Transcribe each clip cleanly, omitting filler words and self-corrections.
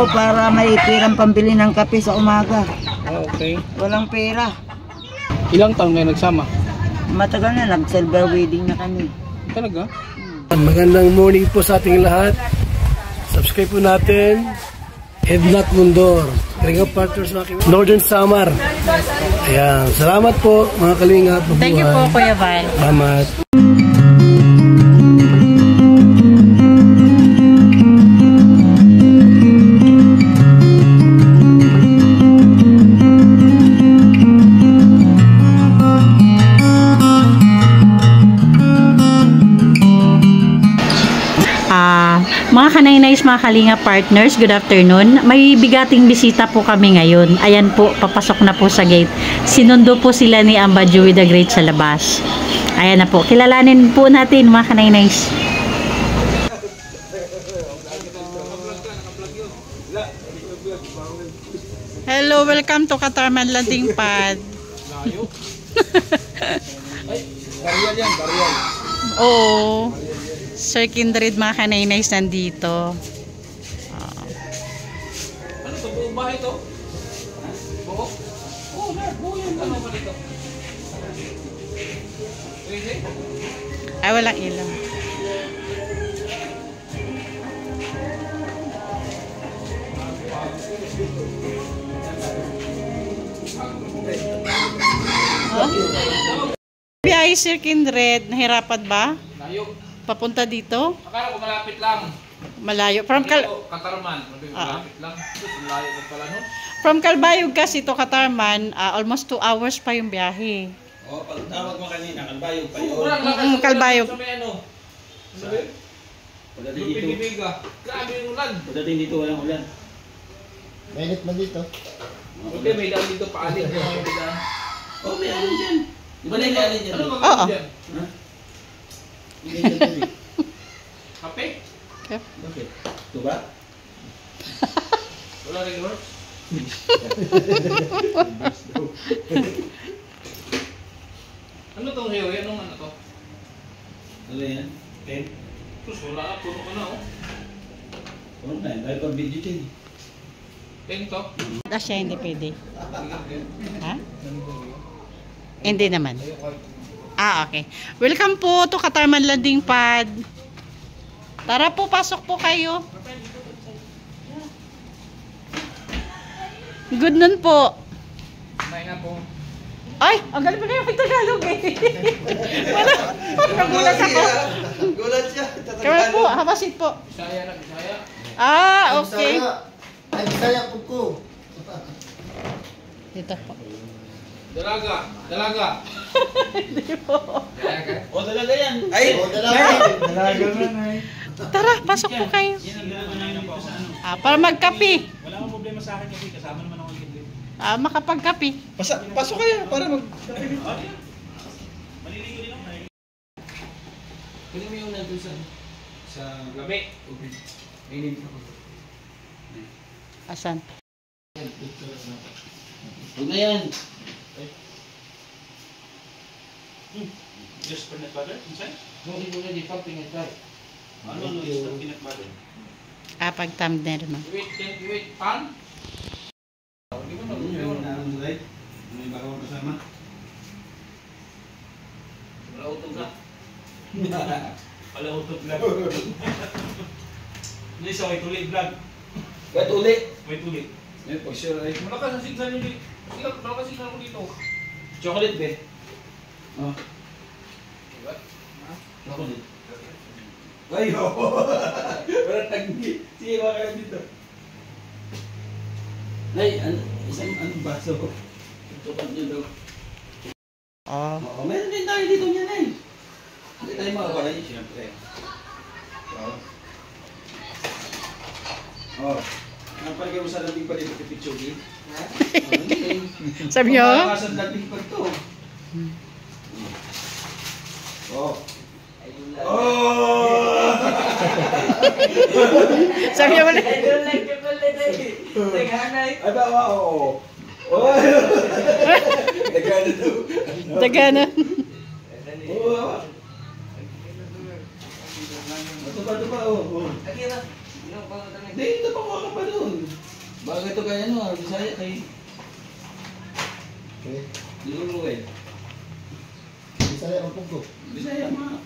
Para may pirang pambili ng kape sa umaga. Okay. Walang pera. Ilang taon kayo nagsama? Matagal na, nag-silver wedding na kami. Talaga? Magandang morning po sa ating lahat. Subscribe po natin. Ednat Mundor. Kalinga partners na Northern Samar. Ayan. Salamat po mga kalinga. Thank you po Kuya Val. Salamat. Mga kanay-nays, mga kalinga partners, good afternoon. May bigating bisita po kami ngayon. Ayan po, papasok na po sa gate. Sinundo po sila ni Amba Joey the Great sa labas. Ayan na po, kilalanin po natin mga kanay-nays. Hello, welcome to Katarman Landing Pad. Barial yan, barial. Oo. Sir Kindred, mga kanay-nays nandito. Ano to? Buong bahay to? Buo? Oo, buo yan. Ano ba dito? Ay, walang ilaw. Biyahe Sir Kindred, nahirapan ba? Layo. Papunta dito? Akala ko malapit lang. Malayo. Katarman. Malapit lang. Malayo ko pala nun. From Calbayog kasi to Katarman, almost 2 hours pa yung biyahe. Oh, pag tawag mo kanina, Calbayog pa yun. Calbayog. Sa may ano? Pagdating dito, Grabe yung ulan. pagdating dito walang ulan. Mainit man dito. Okay, may daan dito paalig. Oh, may alin dyan. Di ba na yung alin dyan? Ano Oo. magandang dyan? Ha? Kape? Bakit? Ito ba? Wala rin work? Ano tong hewe? Anong ano to? Ano yan? Ken? Sus, wala na. Puno ka na oh. Oh, dahil pa video dyan. Pen to? Siya hindi pwede. Ha? Hindi naman. Okay. Welcome po to Katarman Landing Pad. Tara po, pasok po kayo. Good nun po. May na po. Ay, ang galing pa kayo mag-Tagalog eh. Nagulat ako. Gulat siya. Kaya po, habasit po. Bisaya na, Bisaya. Okay. Ay, Bisaya po. Dito po. Dalaga. Dalaga. Hindi po. Dalaga. Oh, dalaga yan. Ay! Oh, dalaga. Dalaga man ay. Tara, pasok po kayo. Yan ang ginagawa namin dito sa ano. Para magkape. Wala akong problema sa akin kasi kasama naman ako dito. Makapagkape. Pasok kayo para mag... Maliligo din ako. Pwede mo yung nandun sa gabi. Mainin ako. Asan? Huwag na yan. Just peanut butter inside? Hindi mo na di pang pinagkar. Ano is the peanut butter? Pag thumbnail mo. Wait, pan? Hindi mo na. Ano yung bakaw kasama? Wala utog na. Wala utog vlog. Hindi sa may tuli vlog. Ba't uli? May tuli. May for sure ay. Malakas ang signal nyo dito. Malakas ang signal ko dito. Chocolate be? Oh. Diba? Chocolate. Ay, oo. Wala tagli. Sige, wala ka dito. Ay, isang baso. Tutupan nyo daw. Oo, meron din tayo dito niyan ay. Hindi tayo makakala yun, siyempre. Napalagay mo sa labing pa dito kipitsugi? Ha? Sabi nyo? Sa labing pa ito. Oh. Oh! Sabi nyo ulit. I don't like chocolate. Taghanay. Ay ba, oo. Oh! Nagana daw. Dagana. Oo. Ito pa, oh. Akira. Hindi, ito pa mga pa doon. Bakit ito kaya ano, Bisaya kay Okay. Lulu eh. Bisaya ang pugko. Bisaya mga.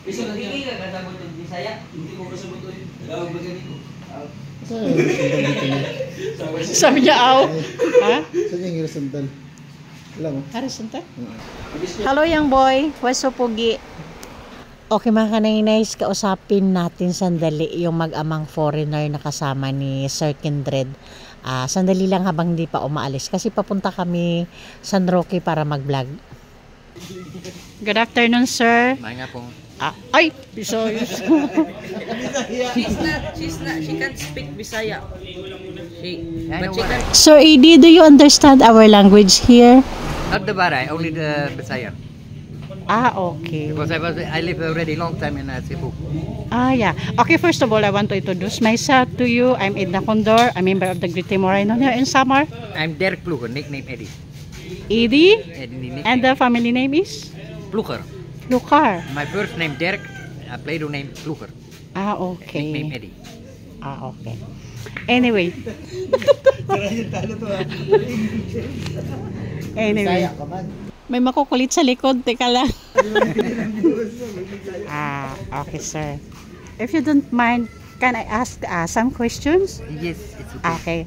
Isa lang Hindi yan. ka kasabot ng Bisaya. Hindi ko kasabot ko yun. Nagawag ba ganito? Saan yung horizontal dito niya? Sabi niya, aw. Ha? Saan yung horizontal? Alam mo? Horizontal? Hello, young boy. What's so pugi? Okay mga kanay-nice, kausapin natin sandali yung mag-amang foreigner na kasama ni Sir Kindred. Sandali lang habang hindi pa umaalis kasi papunta kami San Roque para mag-vlog. Good afternoon, sir. Mga po. Ay, sorry. She can't speak Bisaya. But she can. Sir Edie, do you understand our language here? Not the Baray, only the Bisaya. Okay. Because I live already long time in Cebu. Yeah. Okay, first of all, I want to introduce myself to you. I'm Edna Condor, a member of the Great Moreno here in Samar. I'm Derek Plucher, nickname Eddie. Edie, Eddie and the family name is? Plucher. Lucar. My first name Derek, Play-Doh name Plucher. Okay. Nickname Eddie. Okay. Anyway. Anyway. Bisaya ka man. May makukulit sa likod. Teka lang. Okay, sir. If you don't mind, can I ask some questions? Yes, it's okay. Okay.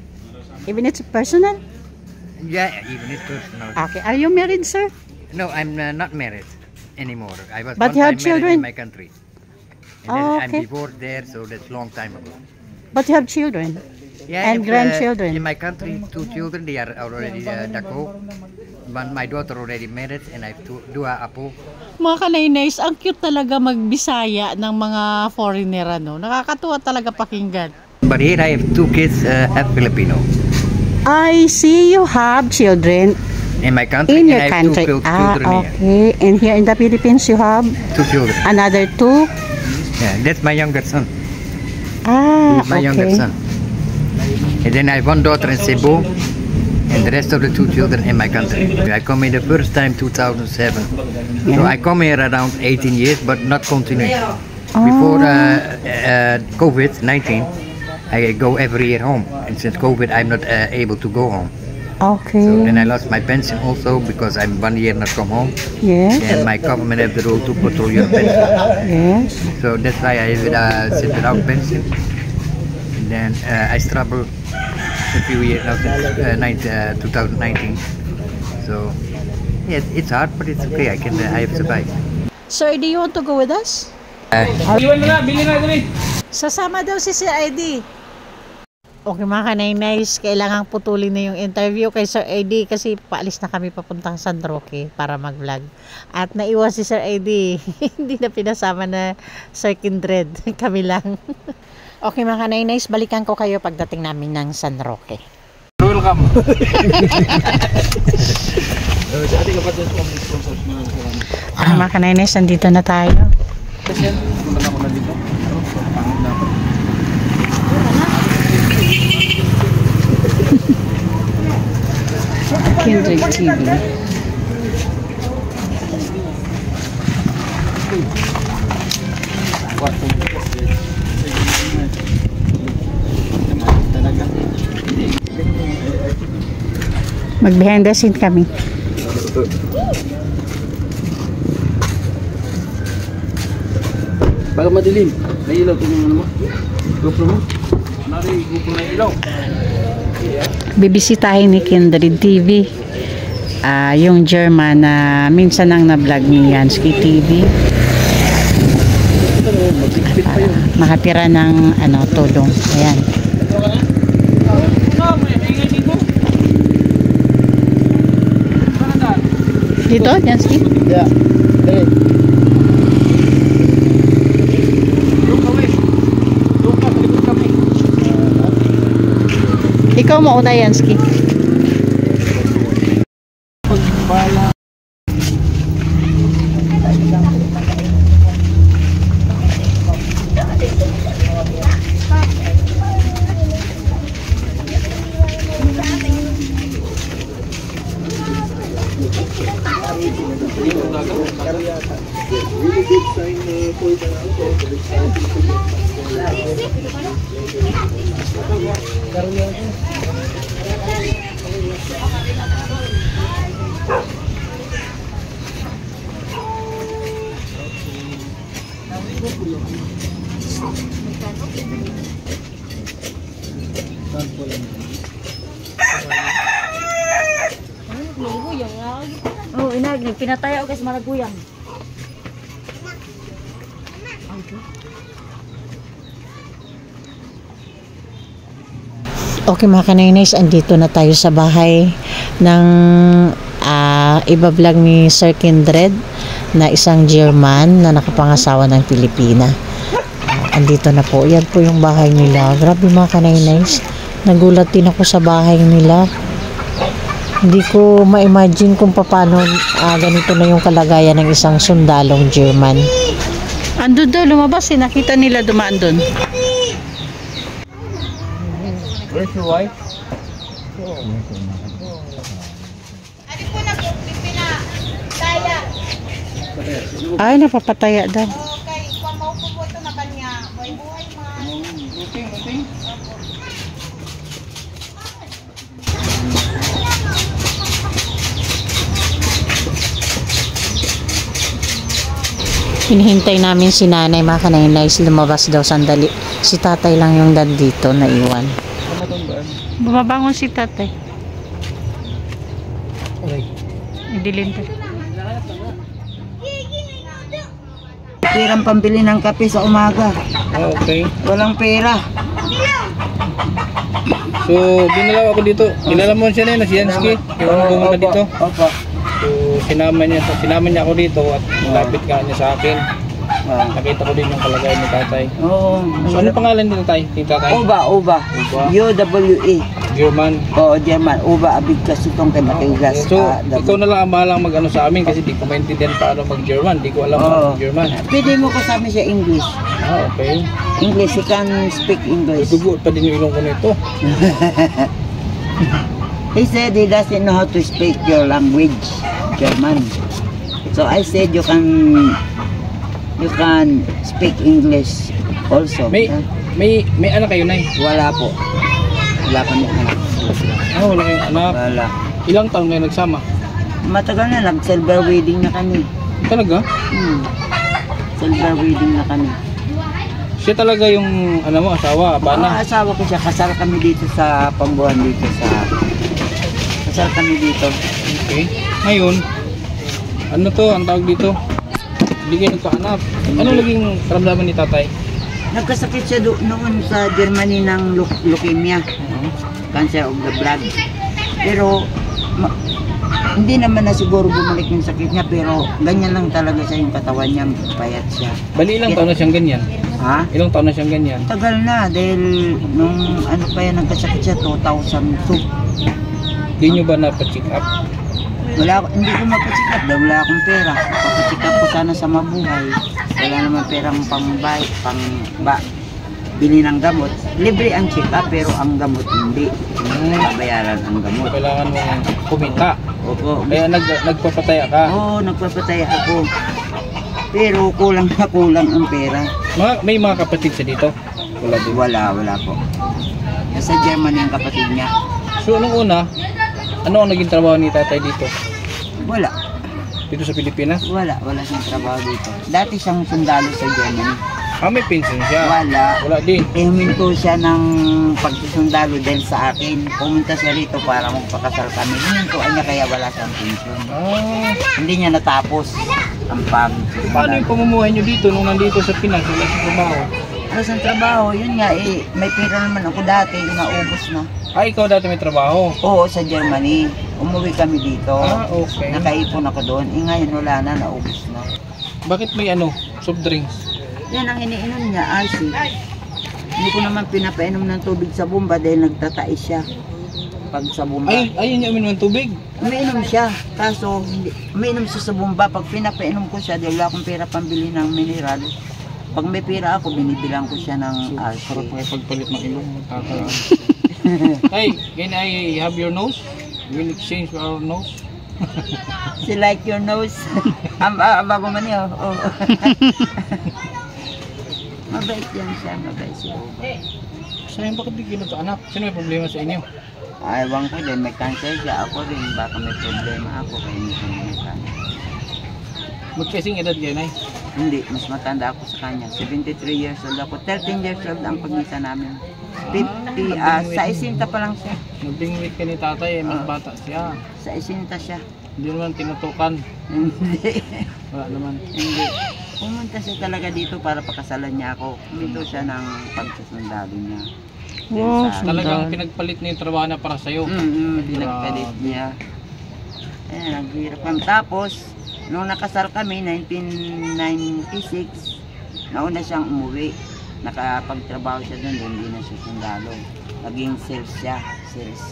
Even it's personal? Yeah, even it's personal. Okay. Are you married, sir? No, I'm not married anymore. I was But one you have time married children? in my country. And then I'm Okay. divorced there, so that's long time ago. But you have children? Yeah, And grandchildren? In my country, 2 children, they are already dako. But my daughter already married, and I have dua apo. Mga kanay-nice, ang cute talaga magbisaya ng mga foreigner, ano? Nakakatuwa talaga pakinggan. But here I have 2 kids, half Filipino. I see you have children In my country, in and your I have country. 2 children here. Okay. And here in the Philippines, you have 2 children. another 2? Yeah, that's my younger son. He's my younger Okay. son. And then I have 1 daughter in Cebu, and the rest of the 2 children in my country. I come here the first time 2007. So I come here around 18 years, but not continuing. Before COVID-19, I go every year home. And since COVID, I'm not able to go home. Okay. So then I lost my pension also because I'm 1 year not come home. Yes. And my government have the rule to control your pension. Yes. So that's why I sit without pension. And then I struggle a few years now since 2019. So yes, it's hard, but it's okay. I have survived. Sir, do you want to go with us? Iwan mo na, bili na dali. Sasama daw si Sir ID. Okay mga kanay-nice, kailangang putulin na yung interview kay Sir ID kasi paalis na kami papunta sa San Roque para mag-vlog. At naiwan si Sir ID. Hindi na pinasama na Sir Kindred. Kami lang. Okay mga kanay-nice, balikan ko kayo pagdating namin ng San Roque. Welcome. Sa ating kapatid ko ang sponsors mga salamat. Mga kanay-nice, nandito na tayo. Kasi yan, punta na ako na dito. Pangit na ako. Kindred TV. Mag-behind the scene kami. Baka madilim. May ilaw. Tingnan mo. GoPro mo. Nari, GoPro na ilaw. Bibisitahin ni Kindred TV yung German na minsan nang na-vlog ni Yansky TV. Makatira ng tulong. Ayan. Dito, Yansky? Yeah. Hey. Ikaw mauna, Yansky. Oh, inag, pinataya ako kasi maraguyang. Okay mga kanaynays, andito na tayo sa bahay ng iba-vlog ni Sir Kindred na isang German na nakapangasawa ng Pilipina. Andito na po. Yan po yung bahay nila. Grabe mga kanaynays. Nagulat din ako sa bahay nila. Hindi ko ma-imagine kung paano ganito na yung kalagayan ng isang sundalong German. Andun daw, lumabas eh. Nakita nila dumaan doon. Where's your wife? Ay, napapataya daw. Hinihintay namin si nanay mga kanaynays, lumabas daw sandali. Si tatay lang yung dito na iwan. Bumabangon si tatay. Idilin to. Perang pambili ng kape sa umaga. Okay. Walang pera. So, dinalaw ako dito. Dinala mo siya na si Yansky. Yung bumunta dito. Opo. So, sinama niya ako dito at lapit ka niya sa akin. Nakita ko din yung kalagayan ni tatay. Oo. So, ano pangalan ni tatay? Uba. U-W-E. German. Oo, German. Uba, abig kasi itong kay Matigas. So, ikaw na lang ang bahalang mag-ano sa amin kasi di ko maintindihan paano mag-German. Di ko alam mag-German. Pwede mo kasama siya English. Okay. English, he can speak English. Dugo pa din yung ilong ko nito. He said he doesn't know how to speak your language, German. So I said you can speak English also. May anak kayo, Nay? Wala po. Wala kami anak. Wala kayong anak. Wala. Ilang taon kayo nagsama? Matagal na, nag-silver wedding na kami. Talaga? Silver wedding na kami. Siya talaga yung asawa, bana? Asawa ko siya, kasal kami dito sa Pambuhan dito kasal kami dito. Okay. Ngayon, ano to, ang tawag dito? Hindi kayo nagkaanak. Ano naging karamdaman ni tatay? Nagkasakit siya noon sa Germany ng leukemia. Cancer of the blood. Pero, hindi naman na siguro bumalik yung sakit niya, pero ganyan lang talaga siya yung katawan niya, payat siya. Bali, ilang taon na siyang ganyan? Ha? Ilang taon na siyang ganyan? Tagal na, dahil nung nagkasakit siya, 2002. Hindi nyo ba napacheck up? Hindi ko mapacheck up dahil wala akong pera. Papacheck up ko sana sa mabuhay. Wala naman perang pangbayad, bili ng gamot. Libre ang check up pero ang gamot hindi. Babayaran ang gamot. Kailangan mong kumita. Opo. Kaya nagpapataya ka? Oo, nagpapataya ako. Pero kulang ang pera. May mga kapatid sa dito? Wala din? Wala po. Sa Germany ang kapatid niya. So, nung una, ano ang naging trabaho ni tatay dito? Wala. Dito sa Pilipinas? Wala siyang trabaho dito. Dati siyang sundalo sa Germany. May pension siya? Wala din? Huminto siya ng pagsusundalo dahil sa akin. Pumunta siya rito para magpakasal kami. Humintoan niya kaya wala siyang pension. Hindi niya natapos ang pagsusundalo. Paano yung pamumuhay niyo dito nung nandito sa Pinas? Wala sa trabaho? Wala sa trabaho, yun nga may pera naman ako dati, naubos na. Ikaw dati may trabaho? Oo, sa Germany. Umuwi kami dito. Okay. Nakaipon ako doon. Ngayon wala na, naubos na. Bakit may soft drinks? Yan ang iniinom niya, RC. Hindi ko naman pinapainom ng tubig sa bomba dahil nagtatais siya. Pag sa bomba. Ayun niya uminom ng tubig? Umiinom siya. Kaso, umiinom siya sa bomba. Pag pinapainom ko siya, dahil wala akong pera pambili ng mineral. Pag may pera ako, binibilang ko siya ng RC. Sarap nga pagpalit ng ilong. Hey, can I have your nose? We'll exchange our nose. She like your nose. Bago man yun. Mabait yan siya, mabait si Uba. Sayang, bakit di kayo nagkaanak? Sino may problema sa inyo? Ewan ko din, may cancer siya. Ako rin, baka may problema ako kaya hindi ko may cancer. Magkasing edad kayo, Nay? Hindi, mas matanda ako sa kanya. 73 years old ako. 13 years old ang pagitan namin. 50, sa isinta pa lang siya. Nagbingwit ka ni tatay, mas bata siya. Sa isinta siya. Hindi naman tinutukan. Hindi. Wala naman. Hindi. Pumunta siya talaga dito para pakasalan niya ako. Dito siya ng pagsusundalo niya. Wow, Talagang pinagpalit niya yung trabaho na para sa'yo. Pinagpalit niya. Ayan, naghirap kami. Tapos, nung nakasal kami, 1996, nauna siyang umuwi. Nakapagtrabaho siya doon, hindi na siya sundalo. Naging sales siya, sales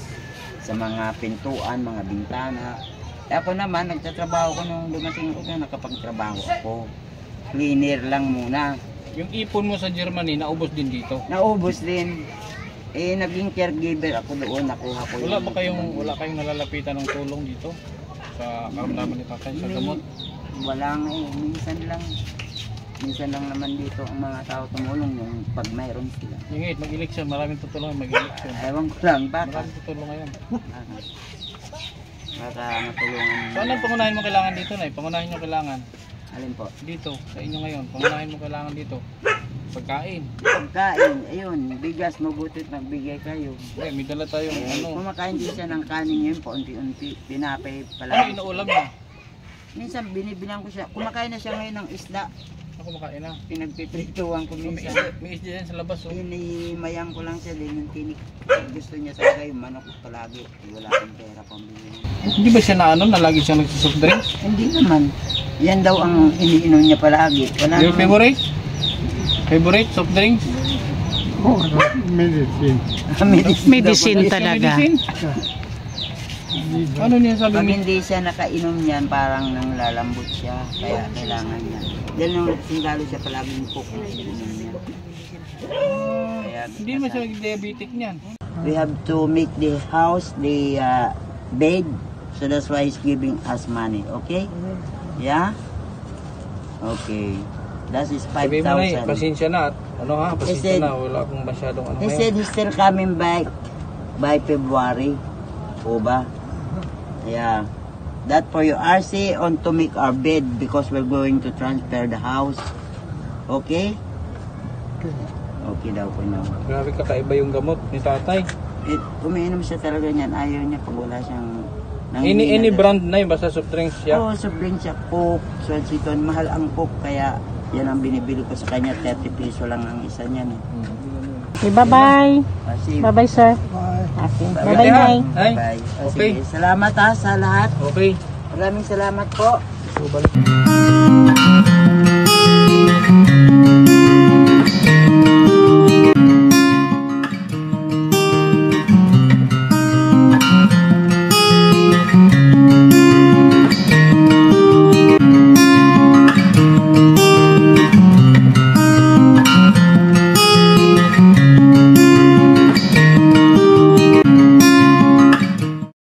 sa mga pintuan, mga bintana. Ako naman, nagtatrabaho ko nung dumating ko na nakapagtrabaho ako. Cleaner lang muna. Yung ipon mo sa Germany, naubos din dito. Naubos din. Naging caregiver ako doon, nakuha ko. Wala kayong nalalapitan ng tulong dito? Sa karamdaman ni tatay, sa gamot? Wala nga minsan lang naman dito ang mga tao tumulong yung pag mayroon sila. Yung mag-eleksyon, maraming tutulungan mag-eleksyon. Ewan ko lang, baka. Maraming tutulong ngayon. Baka matulungan. So anong pangunahin mo kailangan dito, Nay? Pangunahin mo kailangan? Alin po? Dito, sa inyo ngayon. Pangunahin mo kailangan dito? Pagkain. Pagkain, ayun, bigas, mabutit magbigay kayo. May dala tayong Kumakain din siya ng kanin ngayon, paunti-unti, pinapay pala. Ano inuulam niya? Minsan binibilang ko siya, kumakain na siya ngayon ng isda. Ako kumakain na. Pinagpiprituan ko minsan. May isda yan sa labas. Oh. Hinimayang ko lang siya din yung tinik. Gusto niya talaga yung manok palagi. Wala akong pera pambili. Hindi ba siya na na lagi siya nagsusoft drinks? Hindi naman. Yan daw ang iniinom niya palagi. Wala Your favorite? Favorite soft drinks? Oh, medicine. Medicine talaga. Ano niya sabi Pag mo? hindi siya nakainom niyan, parang nang lalambot siya. Kaya kailangan niya. Dahil nung sindalo siya palaging cook na ininom niya. Kaya, Hindi naman siya diabetic niyan. we have to make the house, the bed. So that's why he's giving us money. Okay? Yeah? Okay. That is Sabi mo na 5,000. pasensya na at ano ha, pasensya said- na, wala akong masyadong ano He ngayon. said he's still coming back by February. O ba? Yeah. That for you. RC on to make our bed because we're going to transfer the house. Okay? Okay daw po na. Grabe kakaiba yung gamot ni tatay. Umiinom siya talaga niyan. Ayaw niya pag wala siyang... Any brand na yun, basta soft drinks siya. Oo, soft drink siya. Coke, Swanseaton. Mahal ang Coke kaya yan ang binibili ko sa kanya. 30 piso lang ang isa niyan. Okay, bye-bye. Kasi, Bye-bye, sir. Okay. Bye-bye, Nay. Ay, bye. okay. Sige, salamat ha sa lahat. Okay. Maraming salamat po. So, balik.